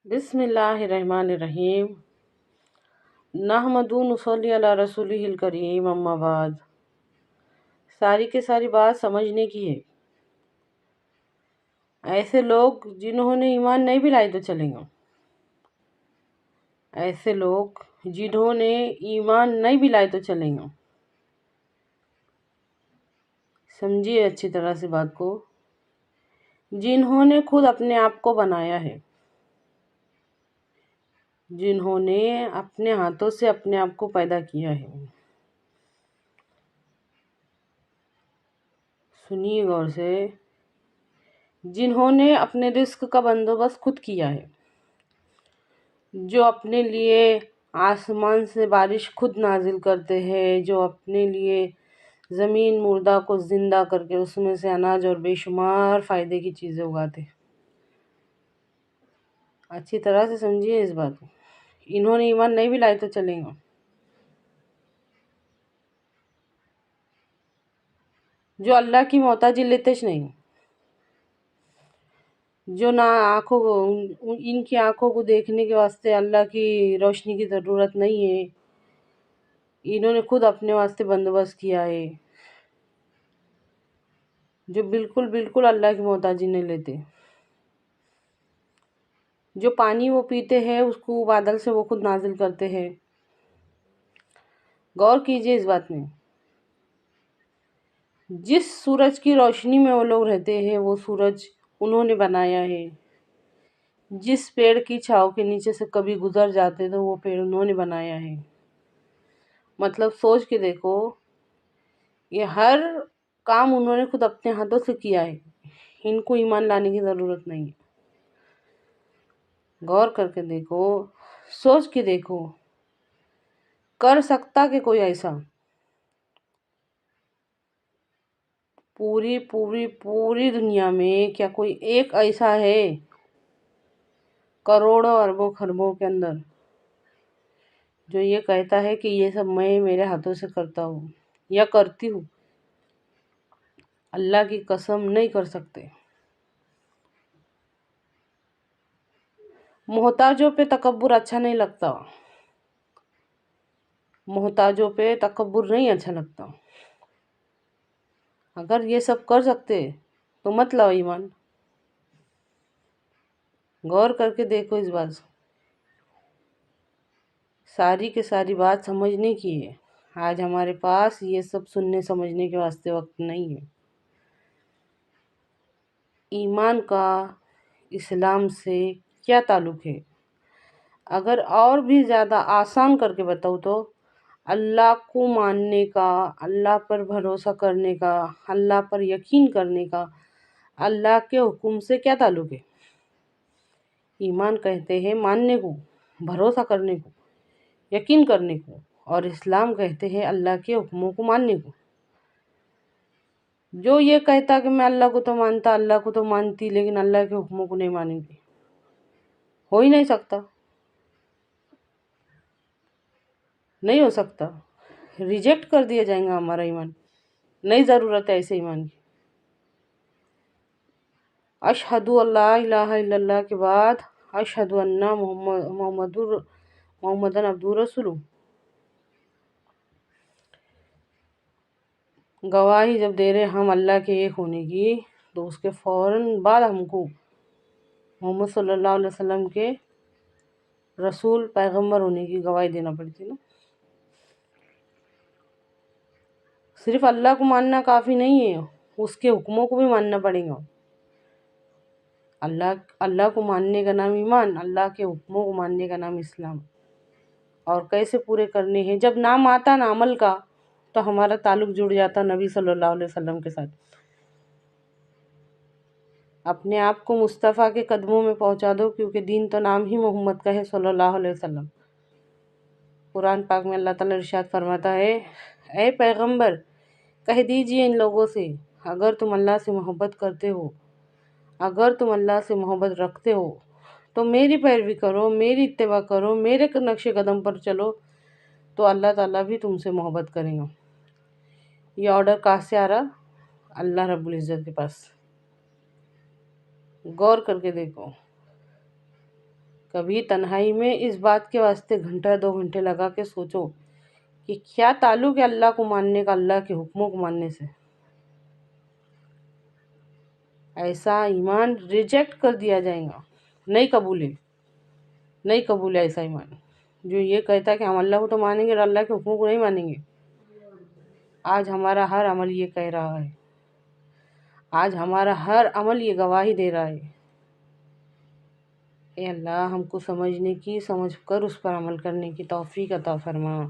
بسم اللہ الرحمن الرحیم نحمدہ نصلی علی رسولہ الکریم اما بعد۔ ساری کے ساری بات سمجھنے کی ہے۔ ایسے لوگ جنہوں نے ایمان نہیں بھی لائے تو چلیں گے، ایسے لوگ جنہوں نے ایمان نہیں بھی لائے تو چلیں گے۔ سمجھیے اچھی طرح سے بات کو۔ جنہوں نے خود اپنے آپ کو بنایا ہے، جنہوں نے اپنے ہاتھوں سے اپنے آپ کو پیدا کیا ہے، سنیے غور سے، جنہوں نے اپنے رزق کا بندوبست خود کیا ہے، جو اپنے لیے آسمان سے بارش خود نازل کرتے ہیں، جو اپنے لیے زمین مردہ کو زندہ کر کے اس میں سے اناج اور بے شمار فائدے کی چیزیں اگاتے ہیں۔ اچھی طرح سے سمجھیے اس بات کو۔ انہوں نے ایمان نہیں بھی لائے تو چلیں گے۔ جو اللہ کی محتاجی لیتے نہیں، جو نہ آنکھوں کو ان کی آنکھوں کو دیکھنے کے واسطے اللہ کی روشنی کی ضرورت نہیں ہے، انہوں نے خود اپنے واسطے بندوبست کیا ہے، جو بالکل اللہ کی محتاجی نہیں لیتے، جو پانی وہ پیتے ہیں اس کو بادل سے وہ خود نازل کرتے ہیں۔ غور کیجئے اس بات میں، جس سورج کی روشنی میں وہ لوگ رہتے ہیں وہ سورج انہوں نے بنایا ہے، جس پیڑ کی چھاؤں کے نیچے سے کبھی گزر جاتے تو وہ پیڑ انہوں نے بنایا ہے۔ مطلب سوچ کے دیکھو، یہ ہر کام انہوں نے خود اپنے ہاتھوں سے کیا ہے، ان کو ایمان لانے کی ضرورت نہیں ہے۔ غور کر کے دیکھو، سوچ کے دیکھو، کر سکتا کہ کوئی ایسا؟ پوری دنیا میں کیا کوئی ایک ایسا ہے کروڑوں اربوں خربوں کے اندر جو یہ کہتا ہے کہ یہ سب میں میرے ہاتھوں سے کرتا ہوں یا کرتی ہوں؟ اللہ کی قسم نہیں کر سکتے۔ محتاجوں پہ تکبر اچھا نہیں لگتا، محتاجوں پہ تکبر نہیں اچھا لگتا۔ اگر یہ سب کر سکتے تو مت لاؤ ایمان۔ غور کر کے دیکھو اس بات سے۔ ساری کے ساری بات سمجھنے کی ہے۔ آج ہمارے پاس یہ سب سننے سمجھنے کے واسطے وقت نہیں ہے۔ ایمان کا اسلام سے کیا تعلق ہے؟ اگر اور بھی زیادہ آسان کر کے بتاؤ تو اللہ کو ماننے کا، اللہ پر بھروسہ کرنے کا، اللہ پر یقین کرنے کا اللہ کے حکم سے کیا تعلق ہے؟ ایمان کہتے ہیں ماننے کو، بھروسہ کرنے کو، یقین کرنے کو، اور اسلام کہتے ہیں اللہ کے حکموں کو ماننے کو۔ جو یہ کہتا کہ میں اللہ کو تو مانتا، اللہ کو تو مانتی، لیکن اللہ کے حکموں کو نہیں مانیں گے، ہو ہی نہیں سکتا، نہیں ہو سکتا، ریجیکٹ کر دیا جائیں گا ہمارا ایمان، نہیں ضرورت ہے ایسے ایمان کی۔ اشہد اللہ الہ الا اللہ کے بعد اشہد ان محمدن عبدہ رسولہ، گواہی جب دے رہے ہم اللہ کے ایک ہونے کی تو اس کے فوراً بعد ہم کو محمد صلی اللہ علیہ وسلم کے رسول پیغمبر ہونے کی گواہی دینا پڑتی نا۔ صرف اللہ کو ماننا کافی نہیں ہے، اس کے حکموں کو بھی ماننا پڑے گا۔ اللہ کو ماننے کا نام ایمان، اللہ کے حکموں کو ماننے کا نام اسلام۔ اور کیسے پورے کرنے ہیں؟ جب نام آتا نا عمل کا تو ہمارا تعلق جڑ جاتا نبی صلی اللہ علیہ وسلم کے ساتھ۔ اپنے آپ کو مصطفیٰ کے قدموں میں پہنچا دو، کیونکہ دین تو نام ہی محمد کا ہے صلی اللہ علیہ وسلم۔ قرآن پاک میں اللہ تعالیٰ ارشاد فرماتا ہے، اے پیغمبر کہہ دیجئے ان لوگوں سے، اگر تم اللہ سے محبت کرتے ہو، اگر تم اللہ سے محبت رکھتے ہو تو میری پیروی کرو، میری اتباع کرو، میرے نقش قدم پر چلو، تو اللہ تعالیٰ بھی تم سے محبت کرے گا۔ یہ آرڈر کہاں سے آ رہا؟ اللہ رب العزت کے پاس۔ غور کر کے دیکھو، کبھی تنہائی میں اس بات کے واسطے گھنٹہ 2 گھنٹے لگا کے سوچو کہ کیا تعلق ہے اللہ کو ماننے کا اللہ کے حکموں کو ماننے سے۔ ایسا ایمان ریجیکٹ کر دیا جائے گا، نہیں قبول ہے ایسا ایمان جو یہ کہتا ہے کہ ہم اللہ کو تو مانیں گے اور اللہ کے حکموں کو نہیں مانیں گے۔ آج ہمارا ہر عمل یہ کہہ رہا ہے، آج ہمارا ہر عمل یہ گواہی دے رہا ہے۔ اے اللہ ہم کو سمجھنے کی، سمجھ کر اس پر عمل کرنے کی توفیق عطا فرما۔